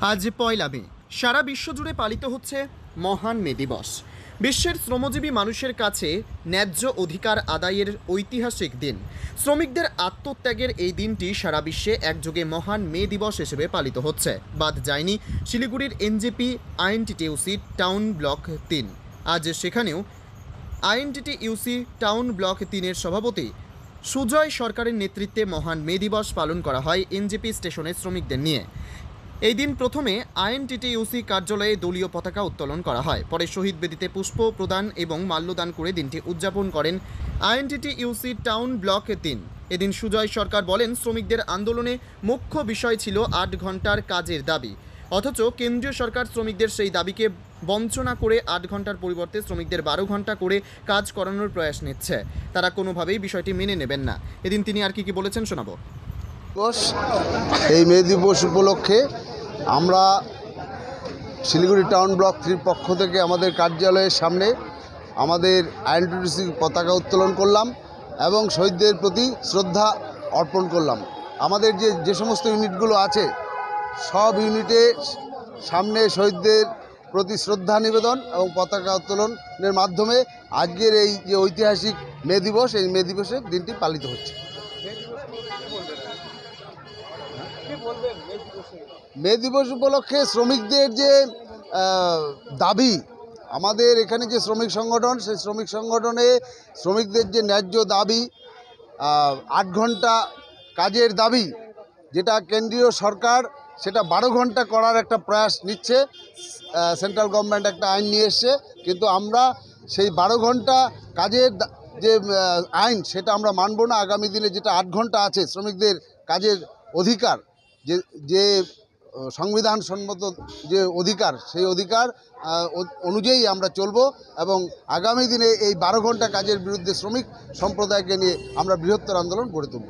আজ পয়লা মে সারা বিশ্বজুড়ে পালিত হচ্ছে মহান মে দিবস। বিশ্বের শ্রমজীবী মানুষের কাছে ন্যায্য অধিকার আদায়ের ঐতিহাসিক দিন। শ্রমিকদের আত্মত্যাগের এই দিনটি সারা বিশ্বে একযোগে মহান মে দিবস হিসেবে পালিত হচ্ছে। বাদ যায়নি শিলিগুড়ির এনজেপি আইএনটিটিইউসি টাউন ব্লক 3। আজ সেখানেও আইএনটিটিইউসি টাউন ব্লক 3-এর সভাপতি সুজয় সরকারের নেতৃত্বে মহান মে দিবস পালন করা হয় এনজেপি স্টেশনের শ্রমিকদের নিয়ে। এই দিন প্রথমে আইএনটিটিইউসি কার্যালয়ে দলীয় পতাকা উত্তোলন করা হয়, পরে শহীদ বেদিতে পুষ্প প্রদান এবং মাল্যদান করে দিনটি উদযাপন করেন আইএনটিটিইউসি টাউন ব্লক 3। এদিন সুজয় সরকার বলেন, শ্রমিকদের আন্দোলনে মুখ্য বিষয় ছিল 8 ঘন্টার কাজের দাবি, অথচ কেন্দ্রীয় সরকার শ্রমিকদের সেই দাবিকে বঞ্চনা করে 8 ঘন্টার পরিবর্তে শ্রমিকদের 12 ঘন্টা করে কাজ করানোর প্রয়াস নিচ্ছে। তারা কোনোভাবেই বিষয়টি মেনে নেবেন না। এদিন তিনি আর কি বলেছেন শোনাবো। এই মে দিবস উপলক্ষে আমরা শিলিগুড়ি টাউন ব্লক 3 পক্ষ থেকে আমাদের কার্যালয়ের সামনে আমাদের আইএনটিটিইউসি পতাকা উত্তোলন করলাম এবং শহীদদের প্রতি শ্রদ্ধা অর্পণ করলাম। আমাদের যে সমস্ত ইউনিটগুলো আছে সব ইউনিটের সামনে শহীদদের প্রতি শ্রদ্ধা নিবেদন এবং পতাকা উত্তোলনের মাধ্যমে আজকের এই যে ঐতিহাসিক মে দিবস, এই মে দিবসের দিনটি পালিত হচ্ছে। মে দিবস উপলক্ষে শ্রমিকদের যে দাবি, আমাদের এখানে যে শ্রমিক সংগঠন, সেই শ্রমিক সংগঠনে শ্রমিকদের যে ন্যায্য দাবি 8 ঘন্টা কাজের দাবি, যেটা কেন্দ্রীয় সরকার সেটা 12 ঘন্টা করার একটা প্রয়াস নিচ্ছে। সেন্ট্রাল গভর্নমেন্ট একটা আইন নিয়ে এসছে, কিন্তু আমরা সেই 12 ঘন্টা কাজের যে আইন সেটা আমরা মানব না। আগামী দিনে যেটা 8 ঘন্টা আছে শ্রমিকদের কাজের অধিকার, যে সংবিধান সম্মত যে অধিকার, সেই অধিকার অনুযায়ী আমরা চলব এবং আগামী দিনে এই 12 ঘন্টা কাজের বিরুদ্ধে শ্রমিক সম্প্রদায়কে নিয়ে আমরা বৃহত্তর আন্দোলন গড়ে তুলব।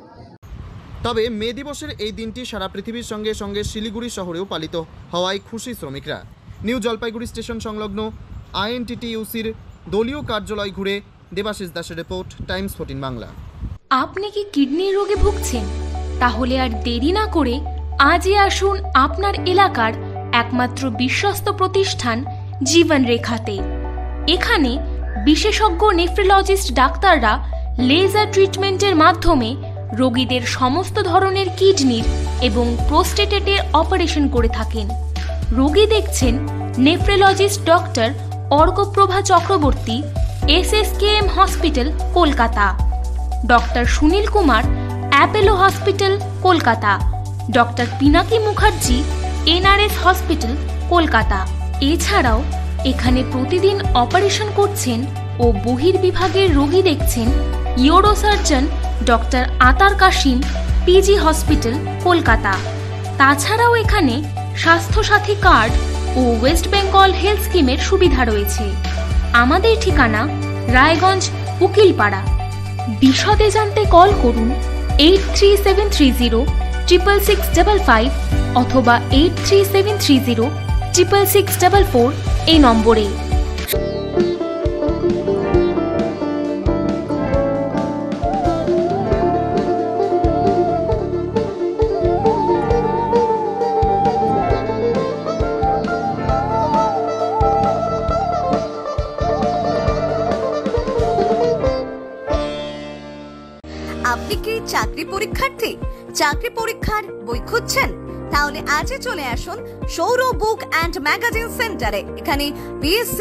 তবে মে দিবসের এই দিনটি সারা পৃথিবীর সঙ্গে সঙ্গে শিলিগুড়ি শহরেও পালিত হওয়ায় খুশি শ্রমিকরা। নিউ জলপাইগুড়ি স্টেশন সংলগ্ন আইএনটিটিইউসির দলীয় কার্যালয় ঘুরে দেবাশিস দাসের রিপোর্ট, টাইমস 14 বাংলা। আপনি কি কিডনির রোগে ভুগছেন? তাহলে আর দেরি না করে আজই আসুন আপনার এলাকার একমাত্র বিশ্বস্ত প্রতিষ্ঠান জীবন রেখাতে। এখানে বিশেষজ্ঞ নেফ্রোলজিস্ট ডাক্তাররা লেজার ট্রিটমেন্টের মাধ্যমে রোগীদের সমস্ত ধরনের কিডনির এবং প্রোস্টেটের অপারেশন করে থাকেন। রোগী দেখছেন nephrologist doctor Arkaprabha Chakraborty, SSKM hospital, Kolkata; doctor Sunil Kumar, Apollo hospital, Kolkata; doctor Pinaki Mukherjee, NRS hospital, Kolkata. এছাড়াও এখানে প্রতিদিন অপারেশন করছেন ও বহির্বিভাগের রোগী দেখছেন ইউরোসার্জন ডক্টর আতার কাশিম, PG হসপিটাল, কলকাতা। তাছাড়াও এখানে স্বাস্থ্যসাথী কার্ড ও ওয়েস্ট বেঙ্গল হেলথ স্কিমের সুবিধা রয়েছে। আমাদের ঠিকানা রায়গঞ্জ, উকিলপাড়া। বিশদে জানতে কল করুন 8373066655 অথবা 8373066644 এই নম্বরে। আপনি কি চাকরি পরীক্ষার্থী? চাকরি পরীক্ষার বই খুঁজছেন? তাহলে আজই চলে আসুন সৌর বুক অ্যান্ড ম্যাগাজিন সেন্টারে। এখানে BSc,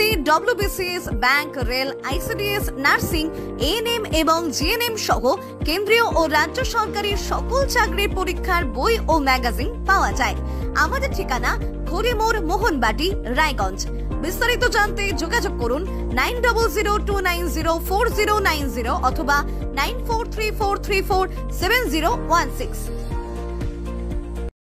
WBCS, bank, rail, ICDS, nursing, ANM এবং GNM সহ কেন্দ্রীয় ও রাজ্য সরকারি সকল চাকরির পরীক্ষার বই ও ম্যাগাজিন পাওয়া যায়। আমাদের ঠিকানা ঘড়িমোড়, মোহনবাটি, রায়গঞ্জ। বিস্তারিত জানতে যোগাযোগ করুন 9002904090 অথবা 9434347016।